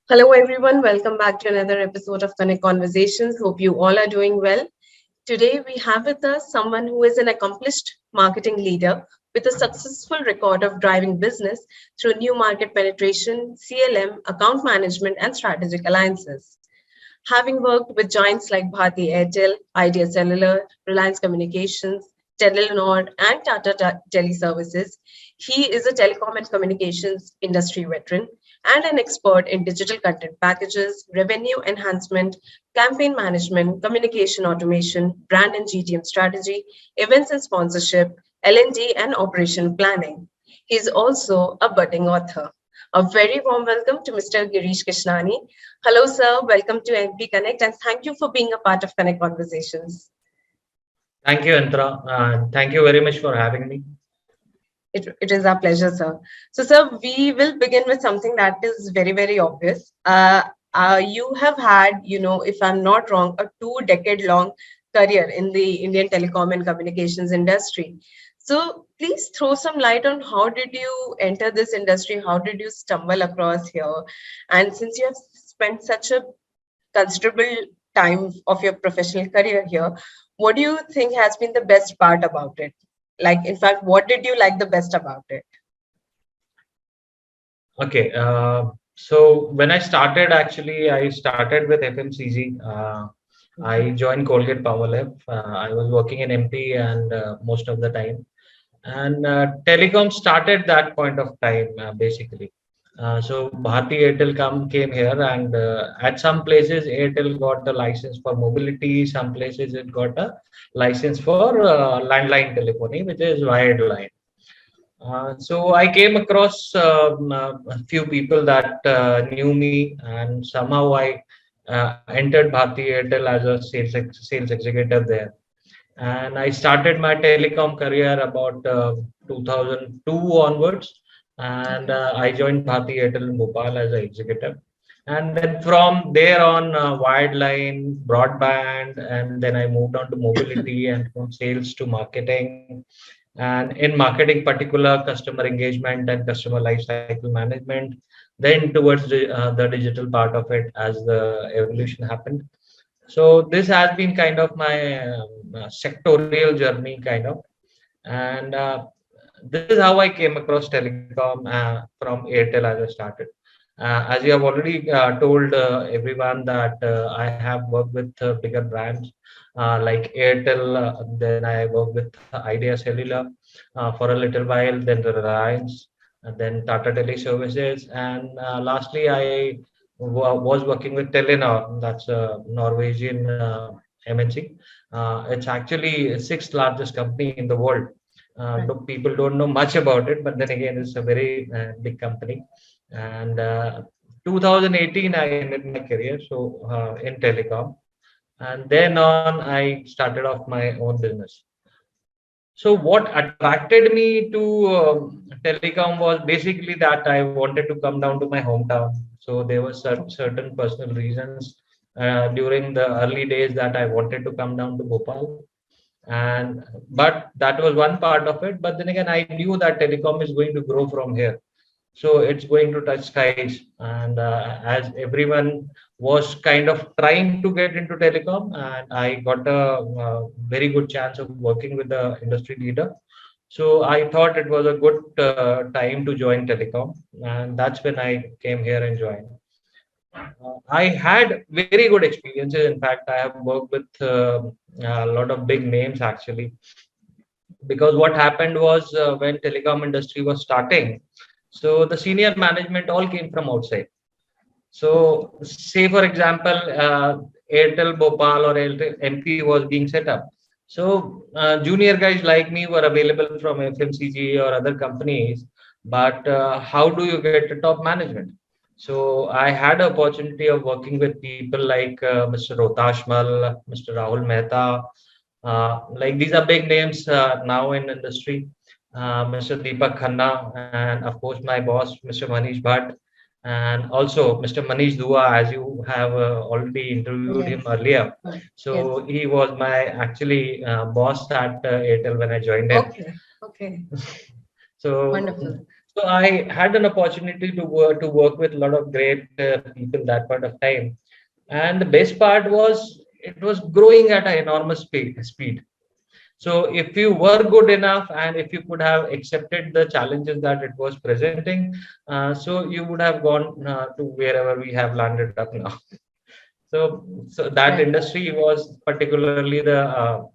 Hello, everyone. Welcome back to another episode of Connect Conversations. Hope you all are doing well. Today, we have with us someone who is an accomplished marketing leader with a successful record of driving business through new market penetration, CLM, account management, and strategic alliances. Having worked with giants like Bharti Airtel, Idea Cellular, Reliance Communications, Telenor, and Tata Teleservices, he is a telecom and communications industry veteran and an expert in digital content packages, revenue enhancement, campaign management, communication automation, brand and GTM strategy, events and sponsorship, L&D, and operational planning. He is also a budding author. A very warm welcome to Mr. Girish Kishnani. Hello, sir. Welcome to NP Connect, and thank you for being a part of Connect Conversations. Thank you, Antra. Thank you very much for having me. It is our pleasure, sir. So, sir, we will begin with something that is very, very obvious. You have had, if I'm not wrong, a 2 decade long career in the Indian telecom and communications industry. So, please throw some light on how did you enter this industry? How did you stumble across here? And since you have spent such a considerable time of your professional career here, what do you think has been the best part about it? Like, in fact, what did you like the best about it? Okay. So when I started, actually, I started with FMCG. I joined Colgate Powerlab. I was working in MP and most of the time. And telecom started that point of time, basically. So Bharti Airtel came here, and at some places Airtel got a license for mobility. Some places it got a license for landline telephony, which is wired line. So I came across a few people that knew me, and somehow I entered Bharti Airtel as a sales executive there. And I started my telecom career about 2002 onwards, and I joined Bharti Airtel in Bhopal as an executive. And then from there on, wired line, broadband, and then I moved on to mobility and from sales to marketing. And in marketing, particular customer engagement and customer lifecycle management. Then towards the digital part of it as the evolution happened. So this has been kind of my sectorial journey, kind of, and this is how I came across telecom from Airtel as I started. As you have already told everyone that I have worked with bigger brands like Airtel, then I worked with Idea Cellular for a little while, then Reliance, and then Tata Teleservices, and lastly I was working with Telenor, that's a Norwegian MNC. It's actually sixth largest company in the world. People don't know much about it, but then again, it's a very big company. And 2018, I ended my career in telecom, and then on I started off my own business. So what attracted me to telecom was basically that I wanted to come down to my hometown. So there were certain personal reasons during the early days that I wanted to come down to Bhopal, and but that was one part of it. But then again, I knew that telecom is going to grow from here, so it's going to touch skies. And as everyone was kind of trying to get into telecom, and I got a very good chance of working with the industry leader, so I thought it was a good time to join telecom, and that's when I came here and joined. I had very good experiences. In fact, I have worked with a lot of big names actually, because what happened was when telecom industry was starting, so the senior management all came from outside. So say for example, Airtel Bhopal or Airtel MP was being set up. So junior guys like me were available from FMCG or other companies, but how do you get the top management? So I had an opportunity of working with people like Mr. Rotashmal, Mr. Rahul Mehta. Like these are big names now in industry. Mr. Deepak Khanna, and of course my boss, Mr. Manish Bhatt, and also Mr. Manish Dua, as you have already interviewed him Yes. earlier. Yes. So he was my actually boss at Airtel when I joined him. Okay. Okay. So Wonderful. So I had an opportunity to work with a lot of great people that point of time, and the best part was it was growing at an enormous speed. So if you were good enough and if you could have accepted the challenges that it was presenting, so you would have gone to wherever we have landed up now. So that Right. industry was particularly the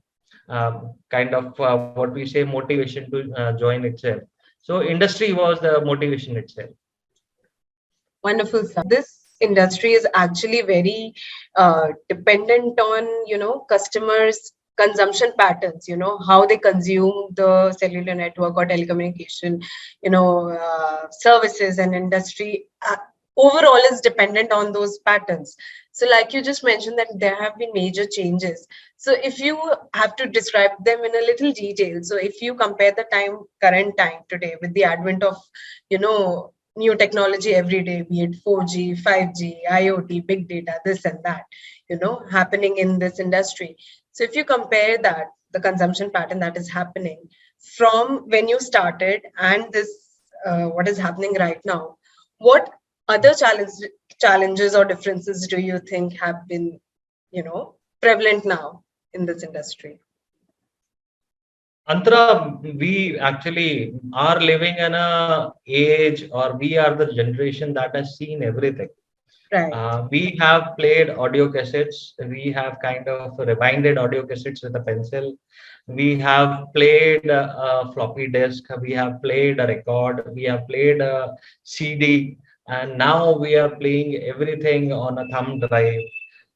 kind of what we say motivation to join itself. So industry was the motivation itself. Wonderful stuff. This industry is actually very dependent on, customers' consumption patterns, how they consume the cellular network or telecommunication, services and industry overall is dependent on those patterns. So like you just mentioned that there have been major changes. So if you have to describe them in a little detail, so if you compare the current time today with the advent of, new technology every day, be it 4G, 5G, IoT, big data, this and that, happening in this industry. So if you compare that, the consumption pattern that is happening from when you started and this, what is happening right now, what other challenges or differences do you think have been, prevalent now in this industry? Antara, we actually are living in a age, or we are the generation that has seen everything. Right. We have played audio cassettes. We have kind of rewinded audio cassettes with a pencil. We have played a floppy disk. We have played a record. We have played a CD. And now we are playing everything on a thumb drive.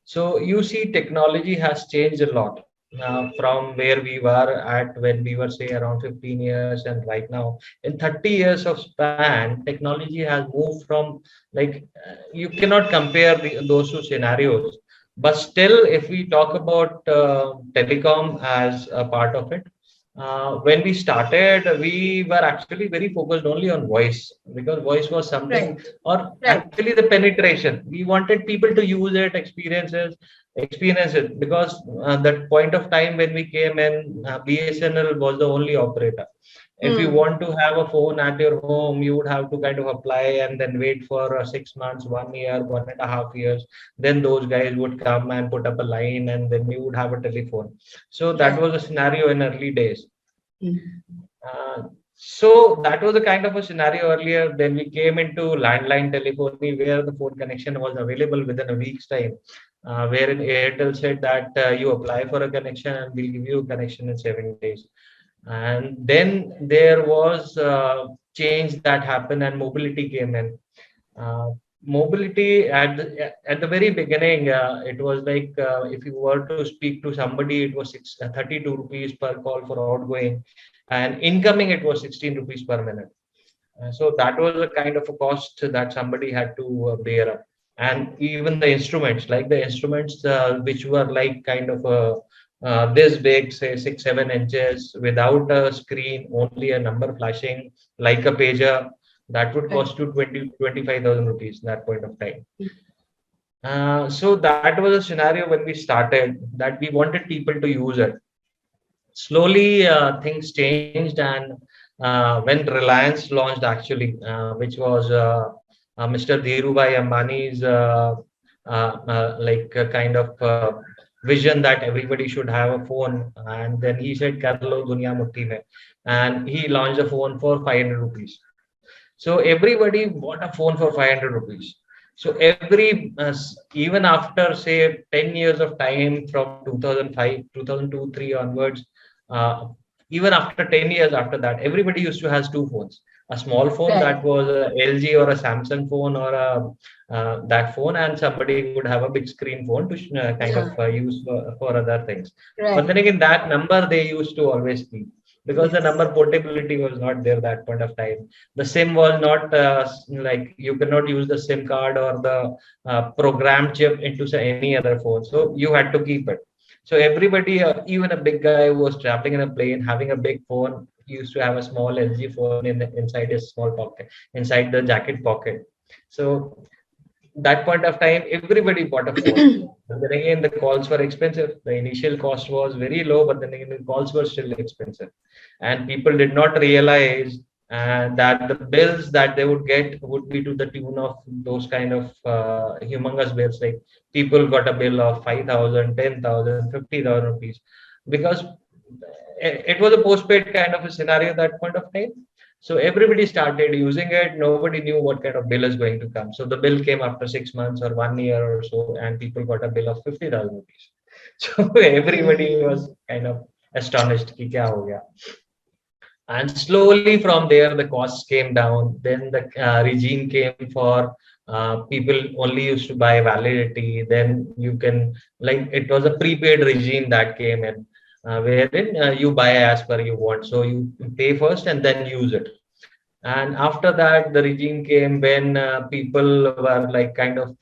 So you see, technology has changed a lot from where we were at when we were, say, around 15 years, and right now in 30 years of span, technology has moved from, like, you cannot compare those two scenarios. But still, if we talk about telecom as a part of it, when we started, we were actually very focused only on voice, because voice was something, Right. or Right. actually the penetration. We wanted people to use it, experience it, because that point of time when we came in, BSNL was the only operator. If you Hmm. want to have a phone at your home, you would have to kind of apply and then wait for 6 months, 1 year, 1.5 years. Then those guys would come and put up a line, and then you would have a telephone. So that Right. was a scenario in early days. Hmm. So that was a kind of a scenario earlier. Then we came into landline telephony, where the phone connection was available within a week's time, wherein Airtel said that you apply for a connection and we'll give you a connection in 7 days. And then there was change that happened, and mobility came in. Uh, Mobility at the very beginning, it was like if you were to speak to somebody, it was 32 rupees per call for outgoing, and incoming it was 16 rupees per minute. So that was a kind of a cost that somebody had to bear up. And even the instruments, like the instruments which were like kind of this big, say 6-7 inches, without a screen, only a number flashing like a pager, that would Right. cost you 25,000 rupees that point of time. So that was a scenario when we started, that we wanted people to use it. Slowly things changed, and when Reliance launched, actually, which was Mr. Dhirubhai Ambani's kind of vision that everybody should have a phone, and then he said kar lo duniya mutti mein, and he launched a phone for 500 rupees. So everybody bought a phone for 500 rupees. So even after, say, 10 years of time, from 2005, 2002, 3 onwards, uh, even after 10 years after that, everybody used to has two phones. A small phone Right. that was a LG or a Samsung phone, or that phone, and somebody would have a big screen phone to kind of Yeah. use for other things. But then Right. again, that number they used to always keep, because the Yes. number portability was not there that point of time. The sim was not like, you cannot use the sim card or the program chip into any other phone, so you had to keep it. So everybody, even a big guy who was traveling in a plane having a big phone, used to have a small LG phone inside his small pocket, inside the jacket pocket. So that point of time, everybody bought a phone. But then again, the calls were expensive. The initial cost was very low, but then again, the calls were still expensive. And people did not realize and that the bills that they would get would be to the tune of those kind of humongous bills. Like people got a bill of 5,000, 10,000, 50,000 rupees, because it was a postpaid kind of a scenario at that point of time. So everybody started using it. Nobody knew what kind of bill is going to come. So the bill came after 6 months or 1 year or so, and people got a bill of 50,000 rupees. So everybody was kind of astonished. Ki kya ho gaya? And slowly from there the costs came down. Then the regime came for people only used to buy validity. Then you can, like, it was a prepaid regime that came in, wherein you buy as per you want, so you pay first and then use it. And after that the regime came when people were like kind of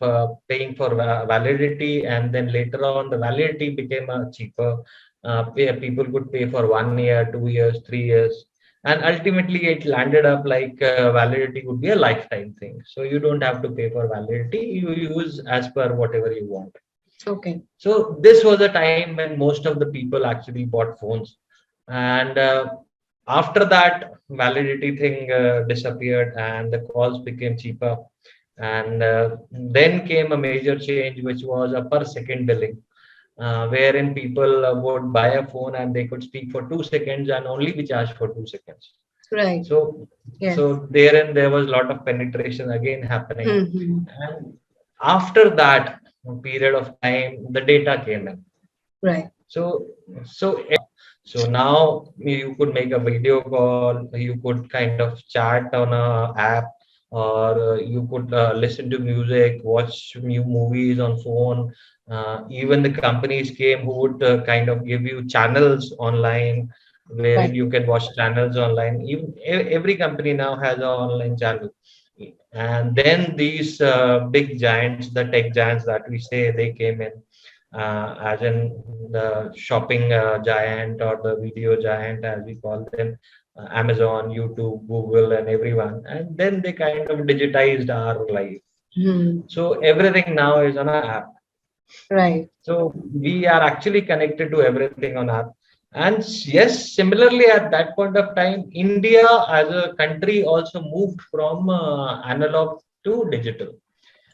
paying for validity, and then later on the validity became cheaper. People could pay for 1 year, 2 years, 3 years, and ultimately it landed up like validity would be a lifetime thing, so you don't have to pay for validity, you use as per whatever you want. Okay. So this was a time when most of the people actually bought phones, and after that validity thing disappeared and the calls became cheaper. And then came a major change, which was a per second billing, wherein people would buy a phone and they could speak for 2 seconds and only be charged for 2 seconds. Right. So, Yes. so therein there was a lot of penetration again happening. Mm-hmm. And after that period of time, the data came in. Right. So, so now you could make a video call, you could kind of chat on a app, or you could listen to music, watch new movies on phone. Even the companies came who would kind of give you channels online, wherein Right. you can watch channels online. Even every company now has an online channel. And then these big giants, the tech giants that we say, they came in, as in the shopping giant or the video giant, as we call them, Amazon, YouTube, Google, and everyone. And then they kind of digitized our life. Hmm. So everything now is on an app. Right. So we are actually connected to everything on app. And yes, similarly, at that point of time, India as a country also moved from analog to digital,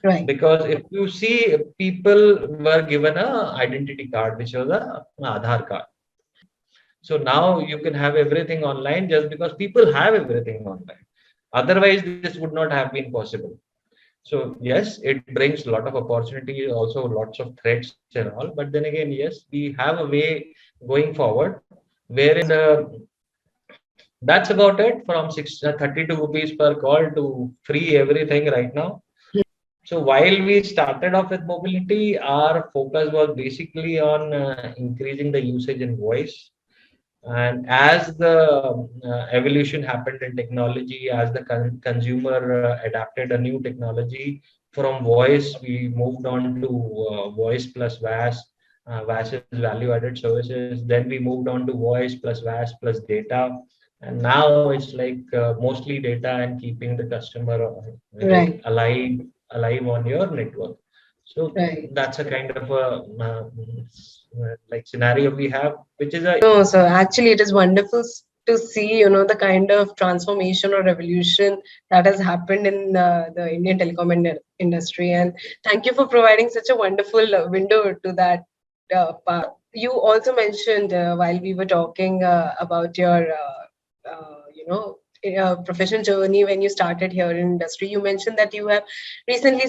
Right. because if you see, people were given a identity card, which was a Aadhaar card. So now you can have everything online just because people have everything online. Otherwise this would not have been possible. So yes, it brings a lot of opportunities, also lots of threats and all, but then again, yes, we have a way going forward, wherein that's about it. From 32 rupees per call to free everything right now. So while we started off with mobility, our focus was basically on increasing the usage in voice. And as the evolution happened in technology, as the consumer adapted a new technology, from voice we moved on to voice plus VAS. VAS is value added services. Then we moved on to voice plus VAS plus data. And now it's like mostly data and keeping the customer like Right. alive on your network. So Right. that's a kind of a like scenario we have, which is a No, so actually, it is wonderful to see, the kind of transformation or revolution that has happened in the Indian telecom industry. And thank you for providing such a wonderful window to that part. You also mentioned while we were talking about your, professional journey when you started here in industry. You mentioned that you have recently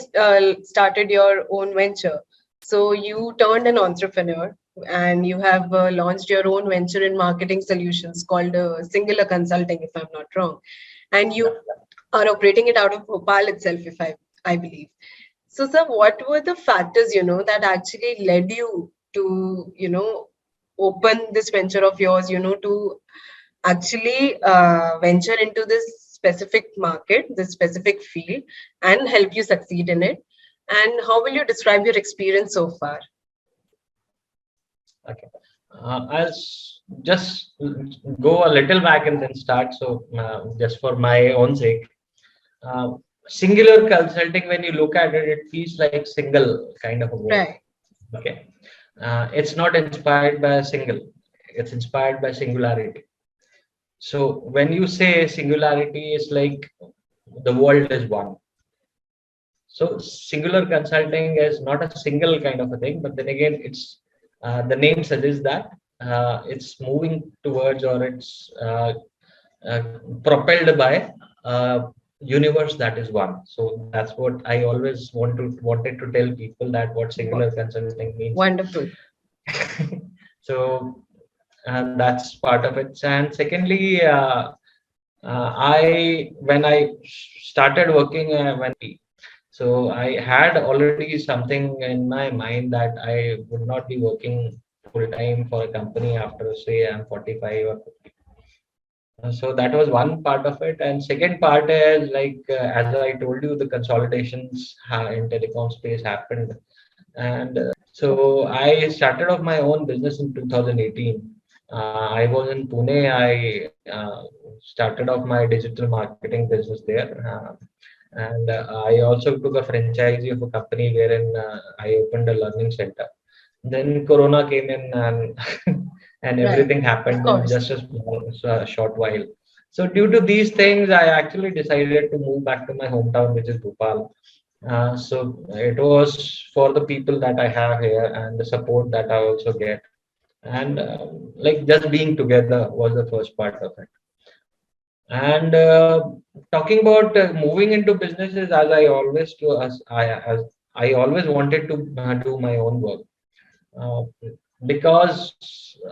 started your own venture. So you turned an entrepreneur and you have launched your own venture in marketing solutions called Singular Consulting, if I'm not wrong. And you are operating it out of Bhopal itself, if I believe. So, sir, what were the factors, that actually led you to, open this venture of yours, to actually venture into this specific market, this specific field, and help you succeed in it? And how will you describe your experience so far? okay. Just go a little back and then start. So, just for my own sake, uh, singular consulting, when you look at it, it feels like single kind of a word. Right. Okay. It's not inspired by a single, it's inspired by singularity. So when you say singularity, is like the world is one. So singular consulting is not a single kind of a thing, but then again, it's the name suggests that it's moving towards, or it's uh, propelled by a universe that is one. So that's what I always wanted to tell people, that what singular consulting means. Wonderful. So that's part of it. And secondly, I when I started working so I had already something in my mind that I would not be working full time for a company after, say, I'm 45 or 50. So that was one part of it. And second part is like, as I told you, the consolidations in telecom space happened. And so I started off my own business in 2018. I was in Pune. I started off my digital marketing business there. And I also took a franchisee of a company wherein I opened a learning center. Then Corona came in, and and Right. everything Of happened in course. just a short while. So due to these things, I actually decided to move back to my hometown, which is Bhopal. So it was for the people that I have here and the support that I also get, and like just being together was the first part of it. And talking about moving into businesses, as I always do, as I always wanted to do my own work, uh, because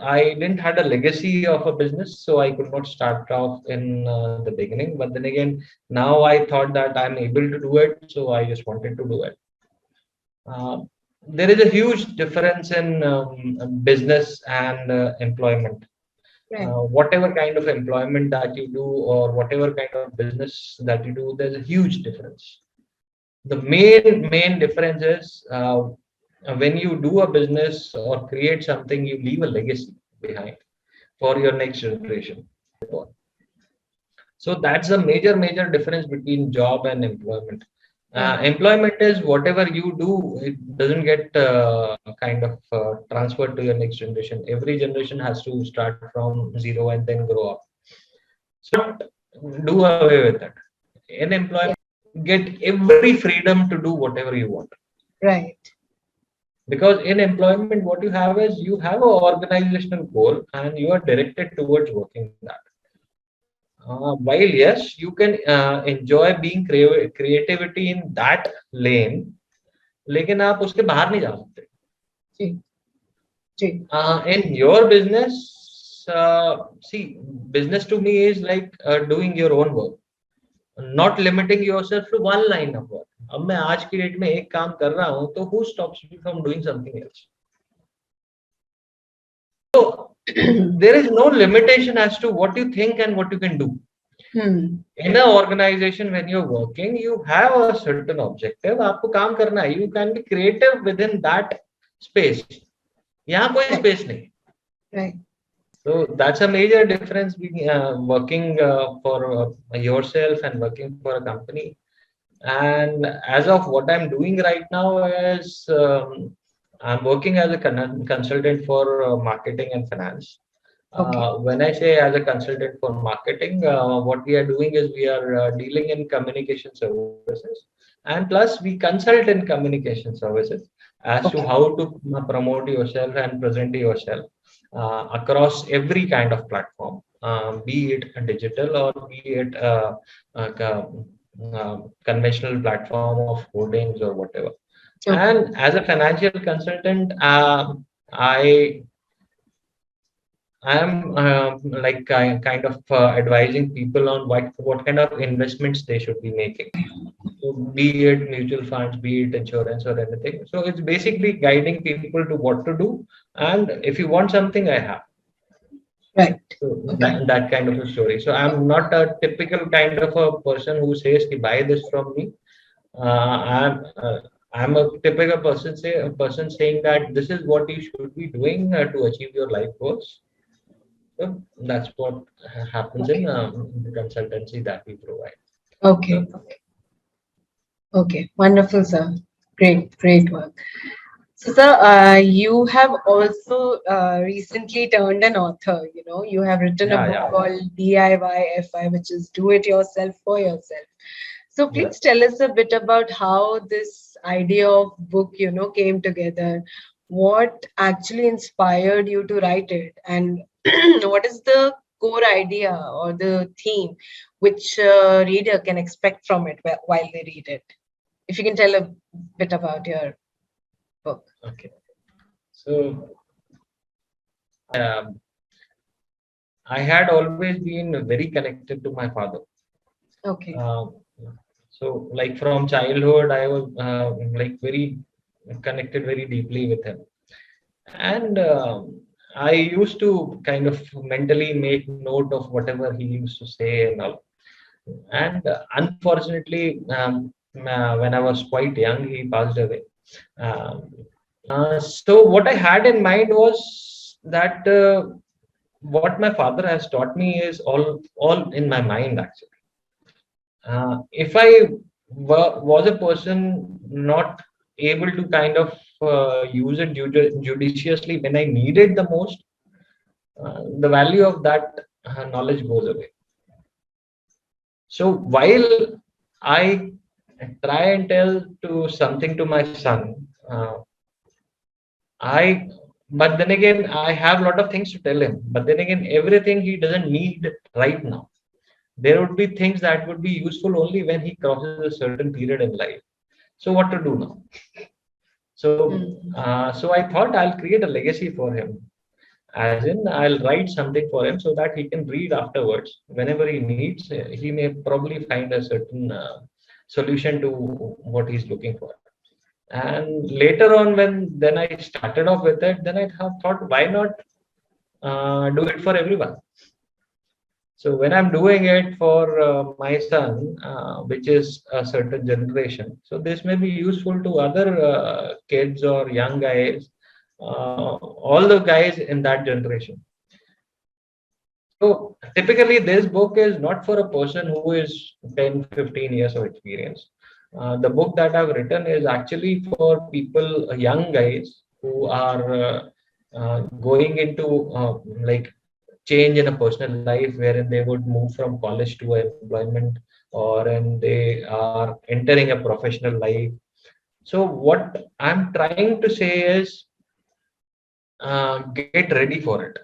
I didn't had a legacy of a business, so I could not start off in the beginning. But then again, now I thought that I'm able to do it, so I just wanted to do it. Uh, there is a huge difference in business and employment. Right. Whatever kind of employment that you do, or whatever kind of business that you do, there's a huge difference. The main difference is, when you do a business or create something, you leave a legacy behind for your next generation. So that's a major difference between job and employment. Right. Employment is whatever you do, it doesn't get kind of transferred to your next generation. Every generation has to start from zero and then grow up. So do away with that. In Yeah. employment, get every freedom to do whatever you want. Right. Because in employment, what you have is you have an organizational goal and you are directed towards working that. While yes, you can enjoy being creativity in that lane, लेकिन आप उसके बाहर नहीं जा सकते. जी. जी. In your business, see, business to me is like doing your own work, not limiting yourself to one line of work. अब मैं आज की डेट में एक काम कर रहा हूँ, तो who stops me from doing something else? So there is no limitation as to what you think and what you can do. In an organization, when you're working, you have a certain objective. आपको काम करना है. You can be creative within that space. यहाँ कोई space नहीं. Right. So that's a major difference between working for yourself and working for a company. And as of what I'm doing right now is, I'm working as a consultant for marketing and finance. Okay. When I say as a consultant for marketing, what we are doing is we are dealing in communication services, and plus we consult in communication services as to how to promote yourself and present yourself across every kind of platform, be it digital or be it conventional platform of holdings or whatever. Okay. And as a financial consultant, I am like kind of advising people on what kind of investments they should be making. So be it mutual funds, be it insurance or anything. So it's basically guiding people to what to do. And if you want something, I have. Right. So that kind of a story. So I'm not a typical kind of a person who says, buy this from me. I'm a typical person saying that this is what you should be doing to achieve your life goals. So that's what happens in the consultancy that we provide. Okay. Okay. Wonderful, sir. Great work. So, sir, you have also recently turned an author. You have written a Yeah, book yeah, called DIY FI, which is Do It Yourself for Yourself. So, yeah. please tell us a bit about how this idea of book, came together. What actually inspired you to write it, and what is the core idea or the theme which reader can expect from it while they read it? If you can tell a bit about your book. Okay. So um, I had always been very connected to my father. Okay. Um, so, like from childhood, I was like very connected very deeply with him, and I used to kind of mentally make note of whatever he used to say and all. And unfortunately, when I was quite young, he passed away. Um, so what I had in mind was that what my father has taught me is all in my mind actually. If I was a person not able to kind of use it judiciously when I needed the most, the value of that knowledge goes away. So while I try and tell to something to my son, I but then again I have a lot of things to tell him. But then again, everything he doesn't need right now. There would be things that would be useful only when he crosses a certain period in life. So what to do now? So I thought I'll create a legacy for him. As in, I'll write something for him so that he can read afterwards. Whenever he needs, he may probably find a certain solution to what he's looking for. And later on, when then I started off with it, then I thought, why not do it for everyone? So when I'm doing it for my son, which is a certain generation, so this may be useful to other kids or young guys, all the guys in that generation. So typically, this book is not for a person who is 10, 15 years of experience. The book that I've written is actually for people, young guys who are going into like change in a personal life wherein they would move from college to employment or and they are entering a professional life. So what I'm trying to say is get ready for it.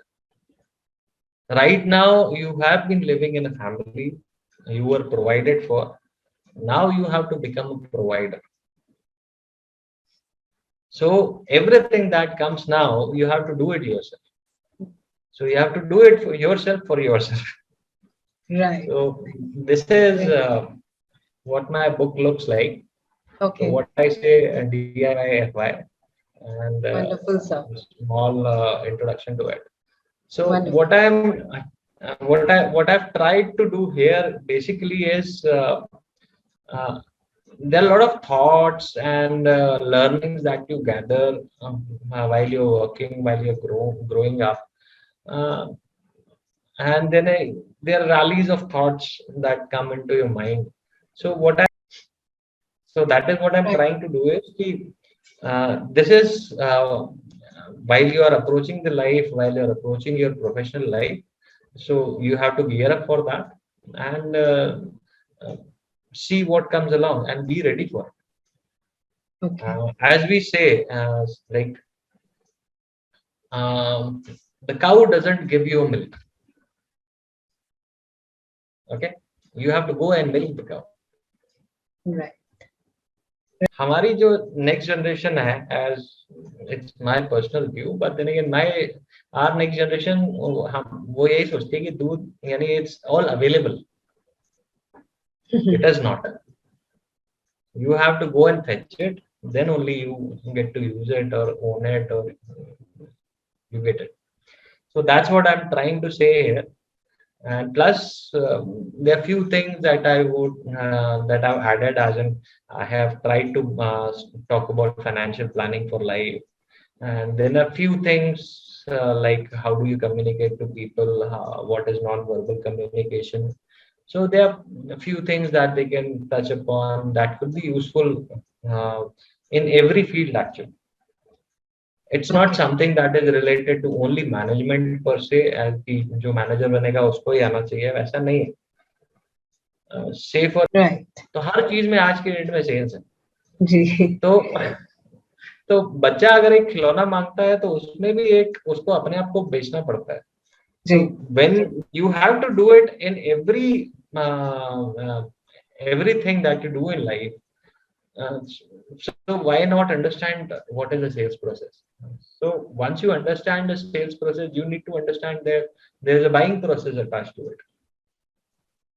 Right now, you have been living in a family, you were provided for. Now you have to become a provider. So everything that comes now, you have to do it yourself. So you have to do it for yourself for yourself. Right. So this is what my book looks like. So Okay. what I say, DIY, and Wonderful, sir. small introduction to it. So Wonderful. what I've tried to do here basically is uh, there are a lot of thoughts and learnings that you gather while you're working, while you're growing up, uh, and then there are rallies of thoughts that come into your mind. So so that is what I'm Right. trying to do is this is while you are approaching the life, while you're approaching your professional life, so you have to gear up for that and uh, see what comes along and be ready for it. Okay. As we say, like um, the cow doesn't give you milk. Okay, you have to go and milk the cow. Right. हमारी जो next generation है, as it's my personal view, but then again my our next generation हम वो यही सोचती है कि दूध यानी it's all available. It is not. You have to go and fetch it, then only you get to use it or own it or you get it. So that's what I'm trying to say here. And plus, there are few things that I would that I've added as in I have tried to talk about financial planning for life, and then a few things like how do you communicate to people, what is non-verbal communication. So there are a few things that they can touch upon that could be useful uh, in every field actually. It's not something that is related to only management per se, as कि जो manager बनेगा उसको ही आना चाहिए, वैसा नहीं है। Safe और Right. तो हर चीज में आज की डेट में सेल्स है। जी। तो बच्चा अगर एक खिलौना मांगता है तो उसमें भी एक उसको अपने आप को बेचना पड़ता है। So when you have to do it in everything that you do in life, so why not understand what is the sales process? So once you understand the sales process, you need to understand that there is a buying process attached to it.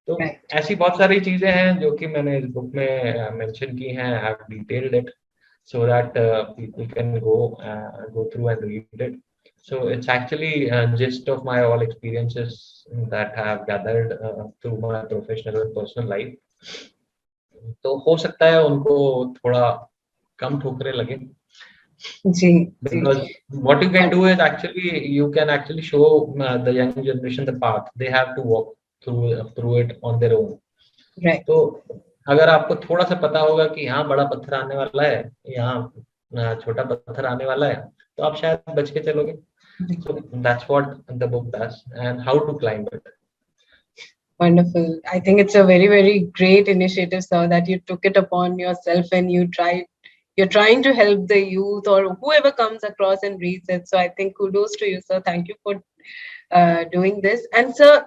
तो ऐसी बहुत सारी चीजें हैं जो कि मैंने इस बुक में मेंशन की हैं. I have detailed it so that people can go through and read it. So it's actually gist of my all experiences that I have gathered through my professional and personal life. तो हो सकता है उनको थोड़ा कम ठोकरे लगे. Because what you can do is actually you can actually show the young generation the path they have to walk through it on their own. Right. तो अगर आपको थोड़ा सा पता होगा कि यहाँ बड़ा पत्थर आने वाला है, यहाँ छोटा पत्थर आने वाला है, तो आप शायद बच के चलोगे. So that's what the book does and how to climb it. Wonderful. I think it's a very, very great initiative, sir, that you took it upon yourself and you're trying to help the youth or whoever comes across and reads it. So I think kudos to you, sir. Thank you for doing this. And sir,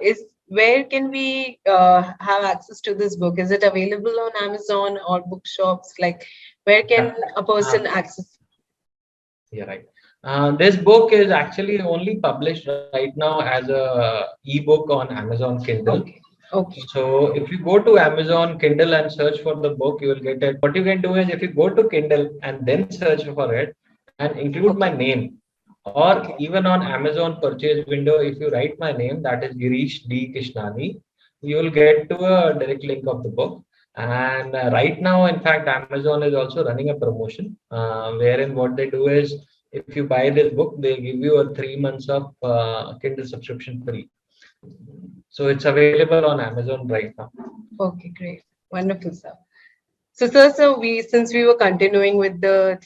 where can we have access to this book? Is it available on Amazon or bookshops? Like, where can a person access? Yeah, right. This book is actually only published right now as a ebook on Amazon Kindle. Okay. So if you go to Amazon Kindle and search for the book, you will get it. What you can do is if you go to Kindle and then search for it and include my name, or even on Amazon purchase window, if you write my name, that is Girish D. Kishnani, you will get to a direct link of the book. And right now, in fact, Amazon is also running a promotion wherein what they do is if you buy this book, they give you a 3 months of Kindle subscription free. So it's available on Amazon right now. Okay, great. Wonderful, sir. So, sir, since we were continuing with the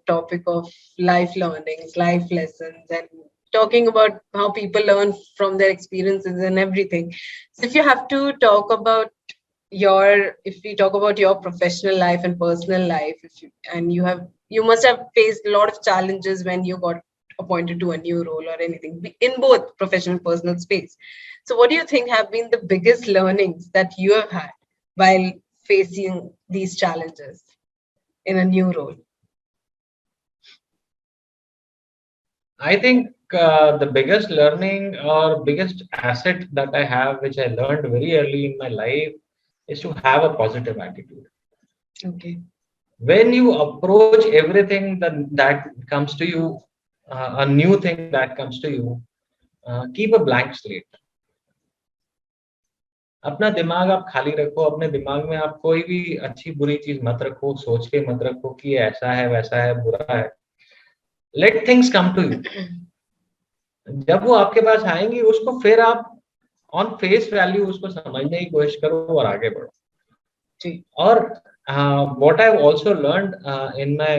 topic of life learnings, life lessons, and talking about how people learn from their experiences and everything. So, if you have to talk about if we talk about your professional life and personal life, you must have faced a lot of challenges when you got appointed to a new role or anything in both professional and personal space. So what do you think have been the biggest learnings that you have had while facing these challenges in a new role? I think the biggest learning or biggest asset that I have, which I learned very early in my life, is to have a positive attitude. Okay. When you approach everything that comes to you, a new thing that comes to you, keep a blank slate. अपना दिमाग आप खाली रखो. अपने दिमाग में आप कोई भी अच्छी बुरी चीज मत रखो. सोच के मत रखो कि ऐसा है, वैसा है, बुरा है. Let things come to you. जब वो आपके पास आएंगी, उसको फिर आप ऑन फेस वैल्यू उसको समझने की कोशिश करो और आगे बढ़ो. और what I've also learned in my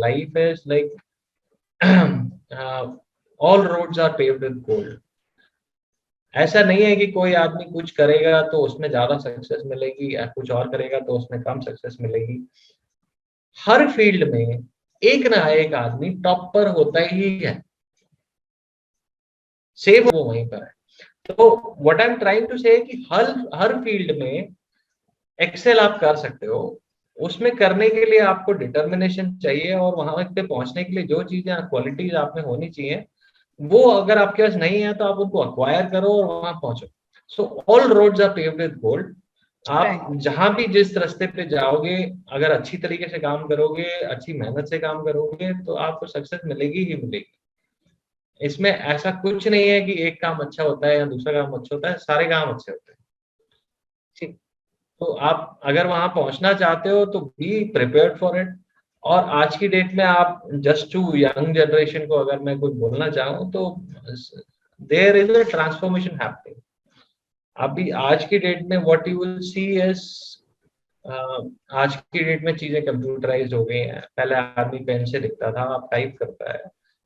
life is like all roads are paved with gold. ऐसा नहीं है कि कोई आदमी कुछ करेगा तो उसमें ज्यादा सक्सेस मिलेगी या कुछ और करेगा तो उसमें कम सक्सेस मिलेगी. हर फील्ड में एक ना एक आदमी टॉप पर होता ही है. सेव वो वहीं पर है. तो what I am trying to say कि हर फील्ड में एक्सेल आप कर सकते हो. उसमें करने के लिए आपको डिटर्मिनेशन चाहिए और वहां पे पहुंचने के लिए जो चीजें क्वालिटीज आप में होनी चाहिए वो अगर आपके पास नहीं है तो आप उनको अक्वायर करो और वहां पहुंचो. So all roads are paved with gold. आप जहां भी जिस रास्ते पे जाओगे, अगर अच्छी तरीके से काम करोगे, अच्छी मेहनत से काम करोगे, तो आपको सक्सेस मिलेगी ही मिलेगी. इसमें ऐसा कुछ नहीं है कि एक काम अच्छा होता है या दूसरा काम अच्छा होता है. सारे काम अच्छे होते हैं. तो आप अगर वहां पहुंचना चाहते हो तो बी प्रिपेयर्ड फॉर इट. और आज की डेट में आप जस्ट टू यंग जनरेशन को अगर मैं कुछ बोलना चाहूँ तो there is a transformation happening. अभी आज की डेट में what you will see is आज की डेट में चीजें कंप्यूटराइज हो गई हैं। पहले आदमी पेन से लिखता था, अब टाइप करता है।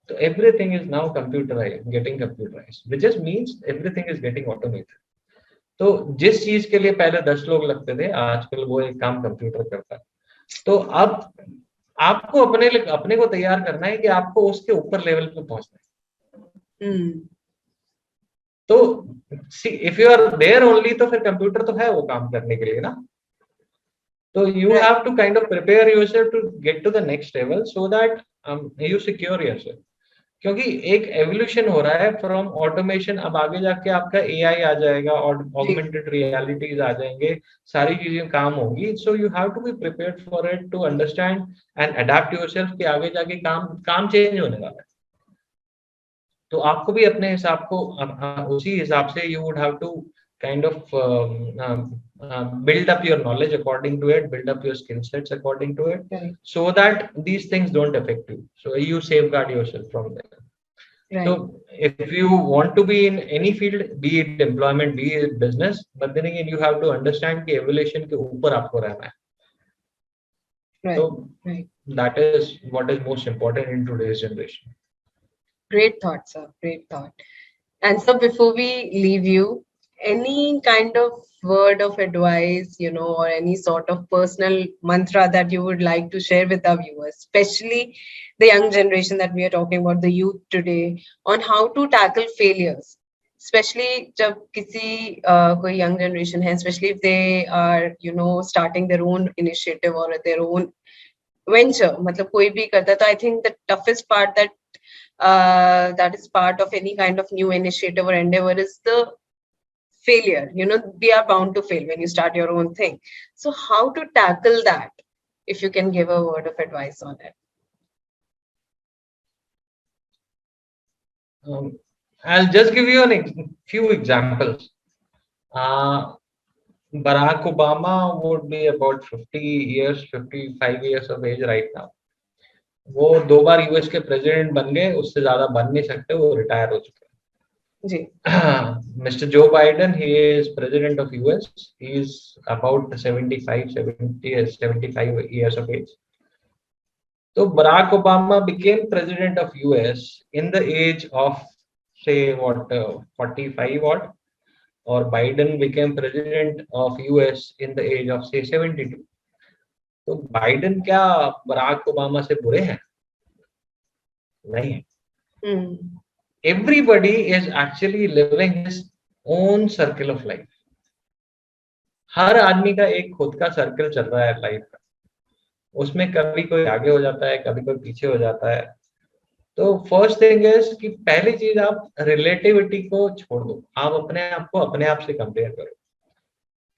तो everything is now computerize, getting computerize, which is means everything is getting automated. तो जिस चीज के लिए पहले 10 लोग लगते थे, आजकल वो एक काम कंप्यूटर करता है। तो अब आपको अपने को तैयार करना है कि आपको उसके ऊपर लेवल पे पहुंचना है। तो if you are there only, तो फिर कंप्यूटर तो है वो काम करने के लिए ना। तो you Right. have to kind of prepare yourself to get to the next level so that you secure yourself। क्योंकि एक एवोल्यूशन हो रहा है फ्रॉम ऑटोमेशन। अब आगे जाके आपका एआई आ जाएगा और जी. ऑगमेंटेड रियलिटीज आ जाएंगे, सारी चीजें काम होंगी। So you have to be prepared for it, to understand and adapt yourself कि आगे जाके काम काम चेंज होने वाला है। तो आपको भी अपने हिसाब को उसी हिसाब से you would have to kind of build up your knowledge according to it, build up your skill sets according to it, Right. so that these things don't affect you, so you safeguard yourself from them। Right. So if you want to be in any field, be it employment, be it business, but then again you have to understand कि evaluation के ऊपर आपको रहना है। Right. So Right. that is what is most important in today's generation। Great thought, sir. Great thought. And so before we leave you, any kind of word of advice, or any sort of personal mantra that you would like to share with our viewers, especially the young generation that we are talking about, the youth today, on how to tackle failures, especially जब किसी कोई young generation है, especially if they are, starting their own initiative or their own venture, मतलब कोई भी करता है, तो I think the toughest part that is part of any kind of new initiative or endeavor is the failure. We are bound to fail when you start your own thing. So how to tackle that, if you can give a word of advice on it? I'll just give you few examples। Barack Obama would be about 50 years, 55 years of age right now। वो 2 बार US के president बन गए, उससे ज्यादा बन नहीं सकते, वो रिटायर हो चुके हैं जी। Mister Joe Biden, he is president of US, he is about 75 years of age। तो Barack Obama became president of US in the age of say what 45 odd, और Biden became president of US in the age of say 72। तो Biden क्या Barack Obama से बुरे हैं? नहीं। Everybody is actually living his own circle of life। हर आदमी का एक खुद का सर्कल चल रहा है लाइफ का। उसमें कभी कोई आगे हो जाता है, कभी कोई पीछे हो जाता है। तो फर्स्ट थिंग इज कि पहली चीज, आप रिलेटिविटी को छोड़ दो। आप अपने आप को अपने आप से कंपेयर करो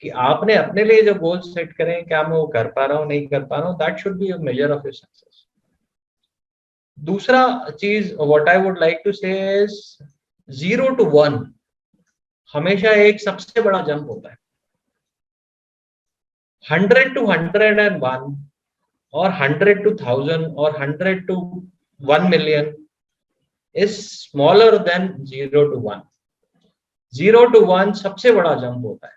कि आपने अपने लिए जो गोल सेट करें, क्या मैं वो कर पा रहा हूँ, नहीं कर पा रहा हूँ। That should be a measure of your success. दूसरा चीज what I would like to say is 0 to 1 हमेशा एक सबसे बड़ा जंप होता है। 100 to 101 और 100 to 1000 और 100 to 1 million is smaller than 0 to 1। 0 to 1 सबसे बड़ा जंप होता है।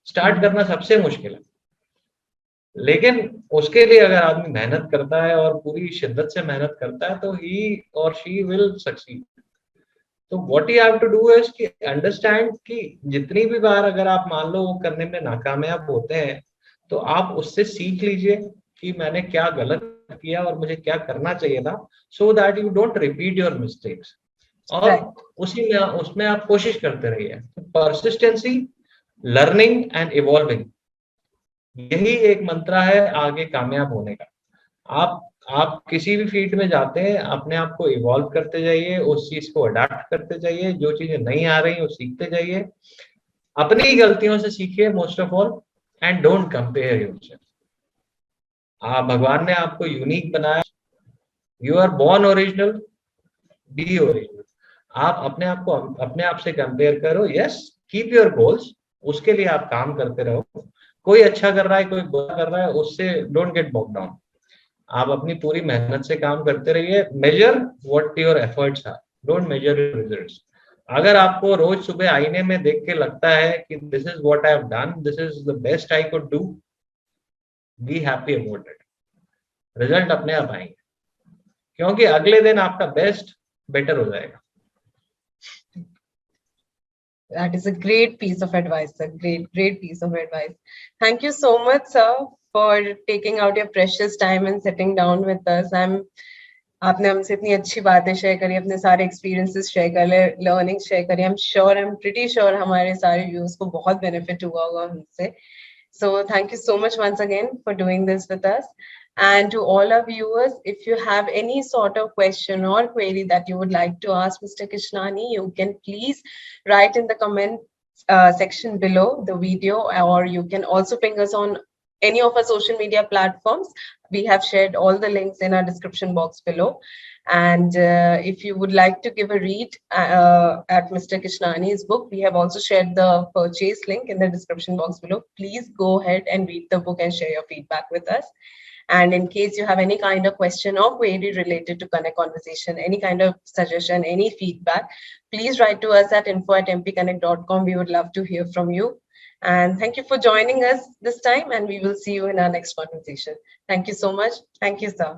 स्टार्ट करना सबसे मुश्किल है, लेकिन उसके लिए अगर आदमी मेहनत करता है और पूरी शिद्दत से मेहनत करता है, तो ही और शी विल सक्सीड। तो what you have to do is कि अंडरस्टैंड कि जितनी भी बार अगर आप मान लो वो करने में नाकामयाब होते हैं, तो आप उससे सीख लीजिए कि मैंने क्या गलत किया और मुझे क्या करना चाहिए था, so that you don't repeat your mistakes. और उसी में उसमें आप कोशिश करते रहिए। परसिस्टेंसी, लर्निंग एंड इवॉल्विंग, यही एक मंत्र है आगे कामयाब होने का। आप किसी भी फील्ड में जाते हैं, अपने आप को इवॉल्व करते जाइए, उस चीज को अडाप्ट करते जाइए, जो चीजें नहीं आ रही वो सीखते जाइए, अपनी गलतियों से सीखिए most of all, and don't compare yourself. भगवान ने आपको यूनिक बनाया। You are born original, be original. आप अपने आप को अपने आप से कंपेयर करो। यस, कीप योर गोल्स, उसके लिए आप काम करते रहो। कोई अच्छा कर रहा है, कोई बुरा कर रहा है, उससे डोंट गेट बॉग डाउन। आप अपनी पूरी मेहनत से काम करते रहिए। Measure what your efforts are, don't measure your results. अगर आपको रोज सुबह आईने में देख के लगता है कि this is what I have done, this is the best I could do, be happy about it, result अपने आप आएंगे, क्योंकि अगले दिन आपका बेस्ट बेटर हो जाएगा. That is a great piece of advice, sir. Great piece of advice. Thank you so much, sir, for taking out your precious time and sitting down with us. आपने हमसे इतनी अच्छी बातें शेयर करी, अपने सारे एक्सपीरियंसेस शेयर करे, learning share करी. आई एम प्रीटी श्योर हमारे सारे व्यूअर्स को बहुत बेनिफिट हुआ होगा हमसे. So thank you so much once again for doing this with us. And to all our viewers, if you have any sort of question or query that you would like to ask Mr. Kishnani, you can please write in the comment section below the video, or you can also ping us on any of our social media platforms. We have shared all the links in our description box below. And if you would like to give a read at Mr. Kishnani's book, we have also shared the purchase link in the description box below. Please go ahead and read the book and share your feedback with us. And in case you have any kind of question or query related to Konnect Conversation, any kind of suggestion, any feedback, please write to us at info@mpconnect.com. We would love to hear from you. And thank you for joining us this time, and we will see you in our next conversation. Thank you so much. Thank you, sir.